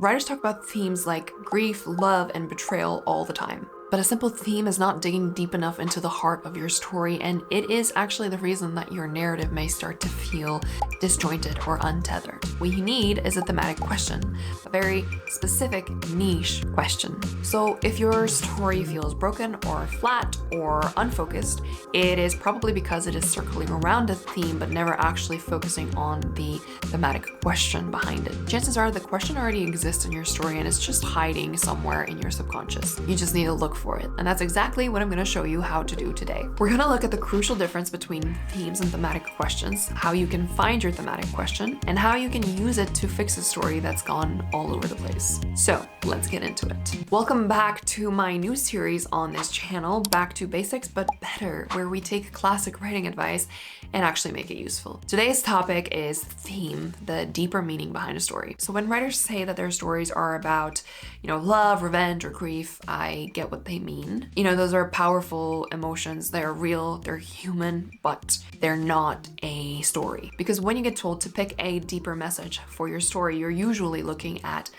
Writers talk about themes like grief, love, and betrayal all the time. But a simple theme is not digging deep enough into the heart of your story, and it is actually the reason that your narrative may start to feel disjointed or untethered. What you need is a thematic question, a very specific niche question. So if your story feels broken or flat or unfocused, it is probably because it is circling around a theme but never actually focusing on the thematic question behind it. Chances are the question already exists in your story and it's just hiding somewhere in your subconscious. You just need to look for it. And that's exactly what I'm going to show you how to do today. We're going to look at the crucial difference between themes and thematic questions, how you can find your thematic question, and how you can use it to fix a story that's gone all over the place. So let's get into it. Welcome back to my new series on this channel, Back to Basics But Better, where we take classic writing advice and actually make it useful. Today's topic is theme, the deeper meaning behind a story. So when writers say that their stories are about, love, revenge, or grief, I get what they mean. Those are powerful emotions. They're real, they're human, but they're not a story. Because when you get told to pick a deeper message for your story, you're usually looking at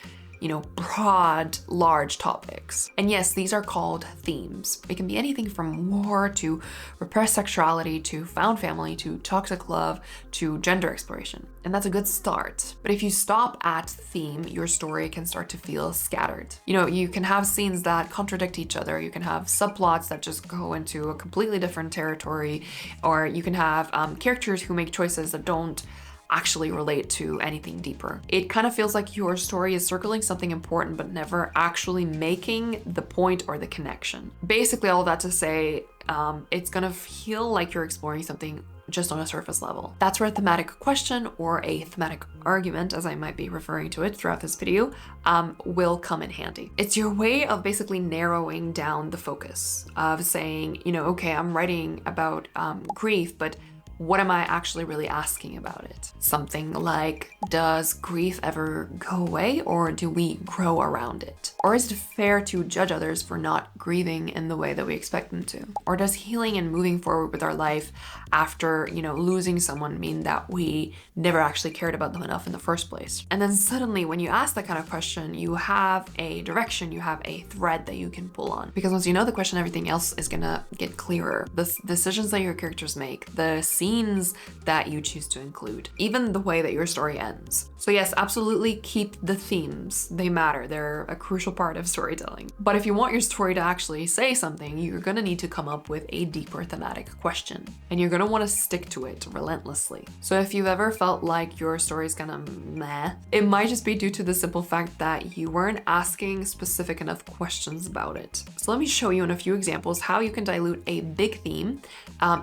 broad, large topics. And yes, these are called themes. It can be anything from war to repressed sexuality to found family to toxic love to gender exploration. And that's a good start. But if you stop at theme, your story can start to feel scattered. You can have scenes that contradict each other. You can have subplots that just go into a completely different territory, or you can have characters who make choices that don't actually relate to anything deeper. It kind of feels like your story is circling something important but never actually making the point or the connection. Basically, all of that to say, it's gonna feel like you're exploring something just on a surface level. That's where a thematic question or a thematic argument, as I might be referring to it throughout this video, will come in handy. It's your way of basically narrowing down the focus of saying, okay, I'm writing about grief, but what am I actually really asking about it? Something like, does grief ever go away, or do we grow around it? Or is it fair to judge others for not grieving in the way that we expect them to? Or does healing and moving forward with our life after, losing someone mean that we never actually cared about them enough in the first place? And then suddenly when you ask that kind of question, you have a direction, you have a thread that you can pull on. Because once you know the question, everything else is gonna get clearer. The decisions that your characters make, the scenes that you choose to include, even the way that your story ends. So yes, absolutely keep the themes. They matter. They're a crucial part of storytelling. But if you want your story to actually say something, you're gonna need to come up with a deeper thematic question. And you're gonna wanna stick to it relentlessly. So if you've ever felt like your story's kinda meh, it might just be due to the simple fact that you weren't asking specific enough questions about it. So let me show you in a few examples how you can dilute a big theme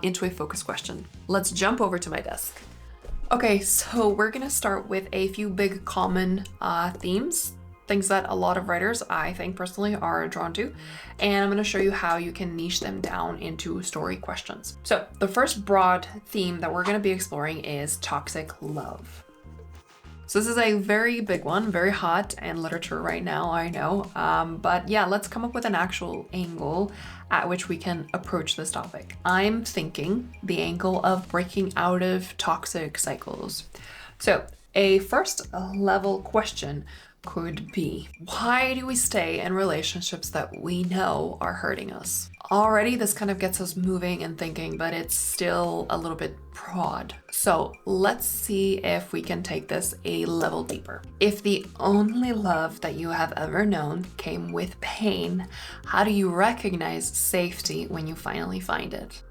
into a focus question. Let's jump over to my desk. Okay, so we're gonna start with a few big common themes, things that a lot of writers, I think personally, are drawn to. And I'm gonna show you how you can niche them down into story questions. So the first broad theme that we're gonna be exploring is toxic love. So this is a very big one, very hot in literature right now, I know. But yeah, let's come up with an actual angle at which we can approach this topic. I'm thinking the angle of breaking out of toxic cycles. So a first level question could be, why do we stay in relationships that we know are hurting us? Already this kind of gets us moving and thinking, but it's still a little bit broad. So let's see if we can take this a level deeper. If the only love that you have ever known came with pain, how do you recognize safety when you finally find it?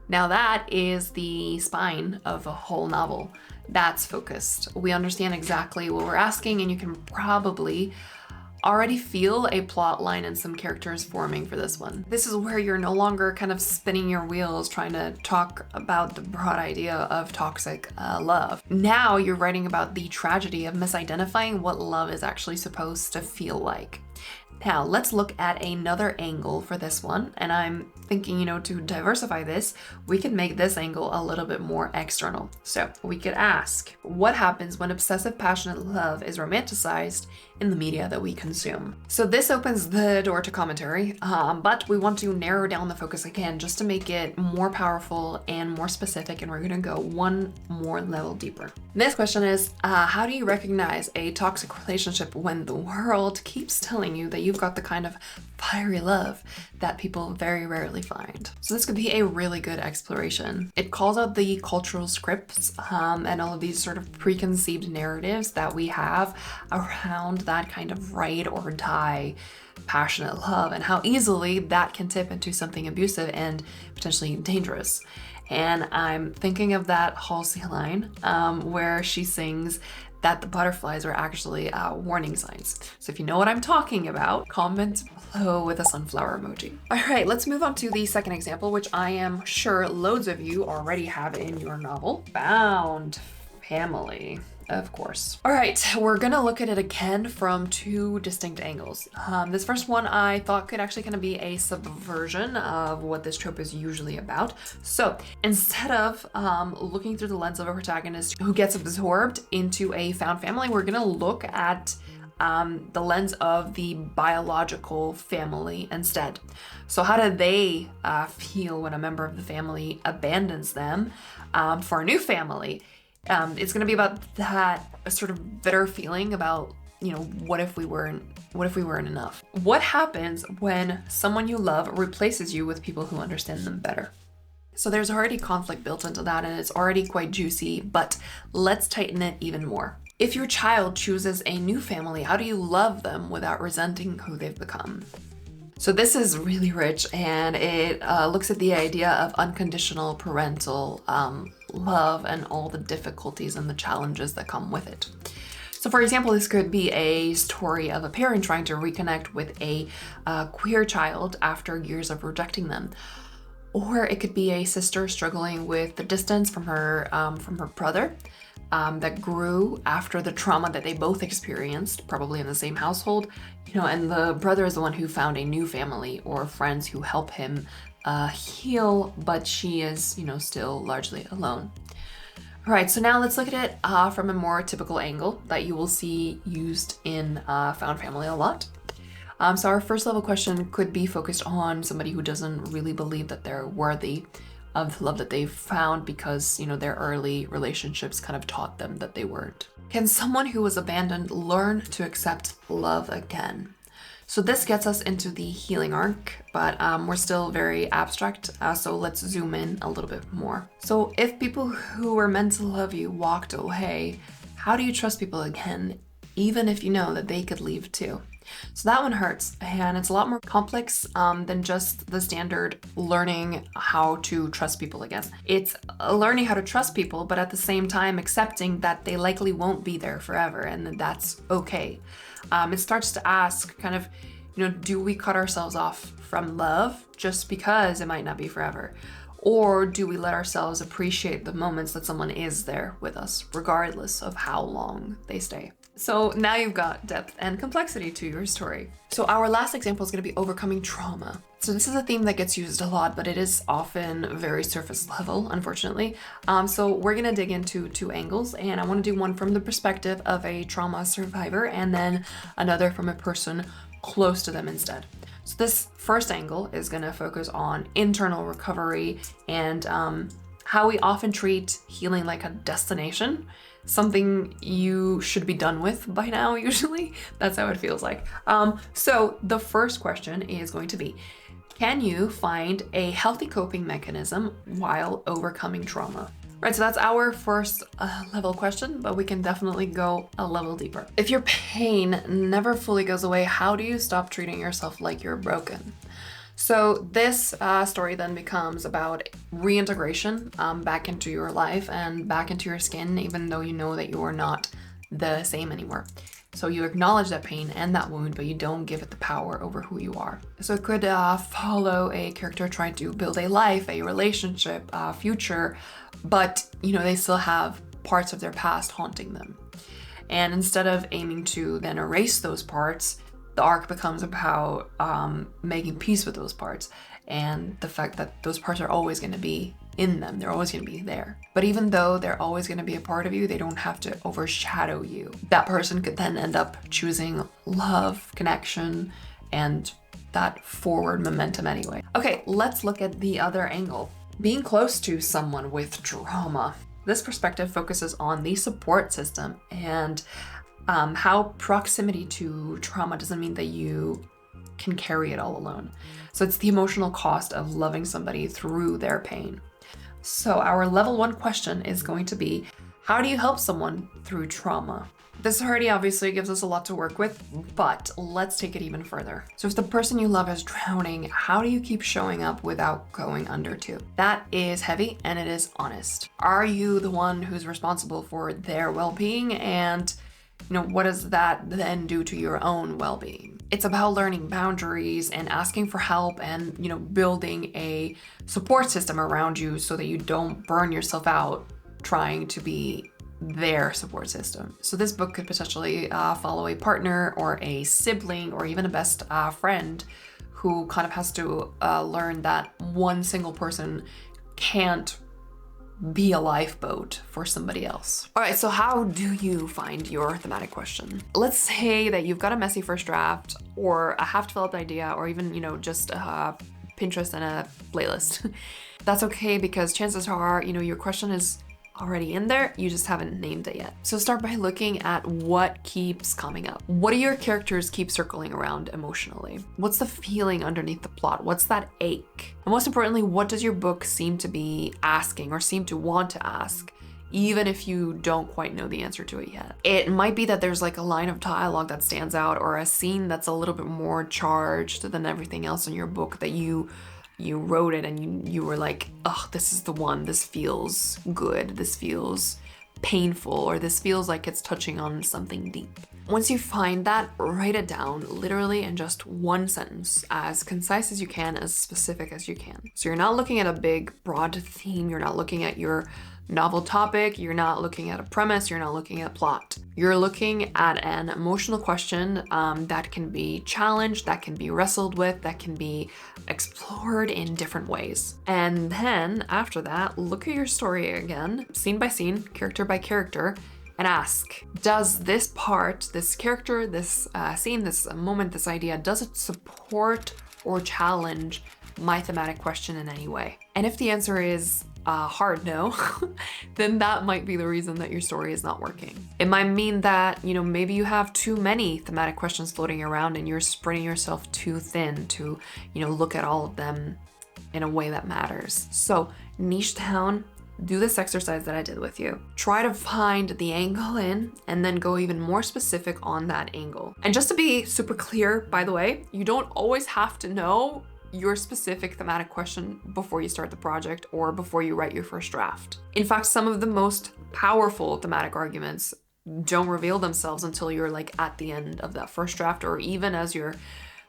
Now that is the spine of a whole novel. That's focused. We understand exactly what we're asking, and you can probably already feel a plot line and some characters forming for this one. This is where you're no longer kind of spinning your wheels trying to talk about the broad idea of toxic love. Now you're writing about the tragedy of misidentifying what love is actually supposed to feel like. Now, let's look at another angle for this one. And I'm thinking, to diversify this, we can make this angle a little bit more external. So we could ask, what happens when obsessive passionate love is romanticized in the media that we consume? So this opens the door to commentary, but we want to narrow down the focus again just to make it more powerful and more specific. And we're going to go one more level deeper. This question is, how do you recognize a toxic relationship when the world keeps telling you that you've got the kind of fiery love that people very rarely find? So this could be a really good exploration. It calls out the cultural scripts and all of these sort of preconceived narratives that we have around that kind of ride or die passionate love, and how easily that can tip into something abusive and potentially dangerous. And I'm thinking of that Halsey line where she sings that the butterflies are actually warning signs. So if you know what I'm talking about, comment below with a sunflower emoji. All right, let's move on to the second example, which I am sure loads of you already have in your novel, Found Family. Of course. All right, we're gonna look at it again from two distinct angles. This first one I thought could actually kind of be a subversion of what this trope is usually about. So instead of looking through the lens of a protagonist who gets absorbed into a found family, we're gonna look at the lens of the biological family instead. So how do they feel when a member of the family abandons them for a new family? It's going to be about that sort of bitter feeling about, what if we weren't enough? What happens when someone you love replaces you with people who understand them better? So there's already conflict built into that, and it's already quite juicy, but let's tighten it even more. If your child chooses a new family, how do you love them without resenting who they've become? So this is really rich, and it looks at the idea of unconditional parental love and all the difficulties and the challenges that come with it. So for example, this could be a story of a parent trying to reconnect with a queer child after years of rejecting them. Or it could be a sister struggling with the distance from her brother that grew after the trauma that they both experienced, probably in the same household, and the brother is the one who found a new family or friends who help him heal, but she is, still largely alone. All right, so now let's look at it from a more typical angle that you will see used in Found Family a lot. So our first level question could be focused on somebody who doesn't really believe that they're worthy of the love that they've found because, their early relationships kind of taught them that they weren't. Can someone who was abandoned learn to accept love again? So this gets us into the healing arc, but we're still very abstract, so let's zoom in a little bit more. So if people who were meant to love you walked away, how do you trust people again, even if you know that they could leave too? So that one hurts, and it's a lot more complex than just the standard learning how to trust people again. It's learning how to trust people, but at the same time accepting that they likely won't be there forever, and that that's okay. It starts to ask kind of, do we cut ourselves off from love just because it might not be forever? Or do we let ourselves appreciate the moments that someone is there with us, regardless of how long they stay? So now you've got depth and complexity to your story. So our last example is going to be overcoming trauma. So this is a theme that gets used a lot, but it is often very surface level, unfortunately. So we're going to dig into two angles, and I want to do one from the perspective of a trauma survivor and then another from a person close to them instead. So this first angle is going to focus on internal recovery and how we often treat healing like a destination, something you should be done with by now, usually. That's how it feels like. So the first question is going to be, can you find a healthy coping mechanism while overcoming trauma? Right, so that's our first level question, but we can definitely go a level deeper. If your pain never fully goes away, how do you stop treating yourself like you're broken? So this story then becomes about reintegration back into your life and back into your skin, even though you know that you are not the same anymore. So you acknowledge that pain and that wound, but you don't give it the power over who you are. So it could follow a character trying to build a life, a relationship, a future, but they still have parts of their past haunting them. And instead of aiming to then erase those parts, The arc becomes about making peace with those parts and the fact that those parts are always going to be in them. They're always going to be there. But even though they're always going to be a part of you, they don't have to overshadow you. That person could then end up choosing love, connection, and that forward momentum anyway. Okay, let's look at the other angle. Being close to someone with trauma. This perspective focuses on the support system and how proximity to trauma doesn't mean that you can carry it all alone. So it's the emotional cost of loving somebody through their pain. So our level 1 question is going to be, how do you help someone through trauma? This already obviously gives us a lot to work with, but let's take it even further. So if the person you love is drowning, how do you keep showing up without going under too? That is heavy and it is honest. Are you the one who's responsible for their well-being? And what does that then do to your own well-being? It's about learning boundaries and asking for help and, building a support system around you so that you don't burn yourself out trying to be their support system. So this book could potentially follow a partner or a sibling or even a best friend who kind of has to learn that one single person can't be a lifeboat for somebody else. All right, so how do you find your thematic question? Let's say that you've got a messy first draft or a half-developed idea or even, just a Pinterest and a playlist. That's okay because chances are, your question is already in there, you just haven't named it yet. So start by looking at what keeps coming up. What do your characters keep circling around emotionally? What's the feeling underneath the plot? What's that ache? And most importantly, what does your book seem to be asking or seem to want to ask, even if you don't quite know the answer to it yet? It might be that there's like a line of dialogue that stands out or a scene that's a little bit more charged than everything else in your book that you wrote it and you were like, oh, this is the one, this feels good, this feels painful, or this feels like it's touching on something deep. Once you find that, write it down literally in just one sentence, as concise as you can, as specific as you can. So you're not looking at a big, broad theme, you're not looking at your novel topic, you're not looking at a premise, you're not looking at plot. You're looking at an emotional question that can be challenged, that can be wrestled with, that can be explored in different ways. And then after that, look at your story again, scene by scene, character by character, and ask, does this part, this character, this scene, this moment, this idea, does it support or challenge my thematic question in any way? And if the answer is hard no, then that might be the reason that your story is not working. It might mean that, maybe you have too many thematic questions floating around and you're spreading yourself too thin to, look at all of them in a way that matters. So niche down, do this exercise that I did with you. Try to find the angle in and then go even more specific on that angle. And just to be super clear, by the way, you don't always have to know your specific thematic question before you start the project or before you write your first draft. In fact, some of the most powerful thematic arguments don't reveal themselves until you're like at the end of that first draft, or even as you're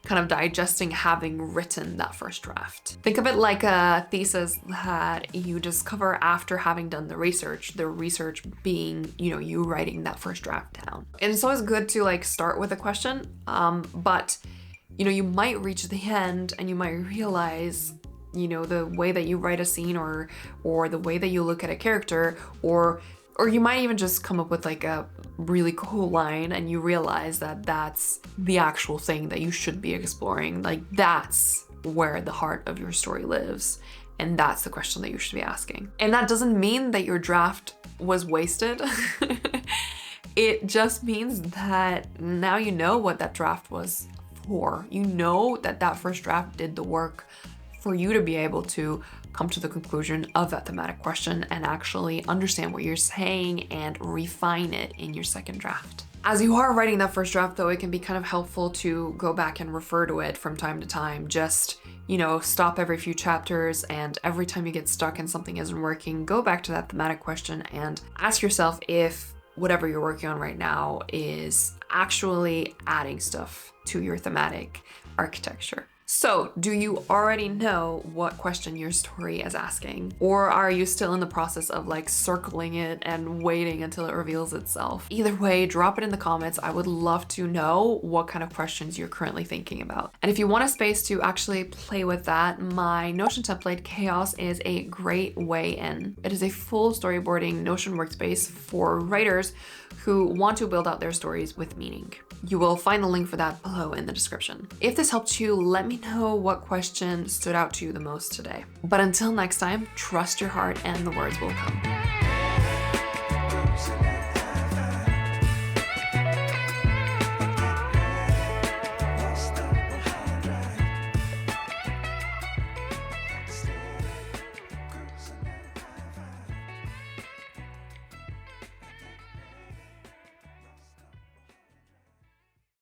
kind of digesting having written that first draft. Think of it like a thesis that you discover after having done the research being, you writing that first draft down. And it's always good to like start with a question, but you might reach the end and you might realize, the way that you write a scene or the way that you look at a character, or you might even just come up with like a really cool line and you realize that that's the actual thing that you should be exploring. Like that's where the heart of your story lives. And that's the question that you should be asking. And that doesn't mean that your draft was wasted. It just means that now you know what that draft was for. You know that first draft did the work for you to be able to come to the conclusion of that thematic question and actually understand what you're saying and refine it in your second draft. As you are writing that first draft though, it can be kind of helpful to go back and refer to it from time to time. Just, stop every few chapters, and every time you get stuck and something isn't working, go back to that thematic question and ask yourself if whatever you're working on right now is actually adding stuff to your thematic architecture. So, do you already know what question your story is asking? Or are you still in the process of like circling it and waiting until it reveals itself? Either way, drop it in the comments. I would love to know what kind of questions you're currently thinking about. And if you want a space to actually play with that, my Notion template Chaos is a great way in. It is a full storyboarding Notion workspace for writers who want to build out their stories with meaning. You will find the link for that below in the description. If this helped you, let me know what question stood out to you the most today. But until next time, trust your heart and the words will come.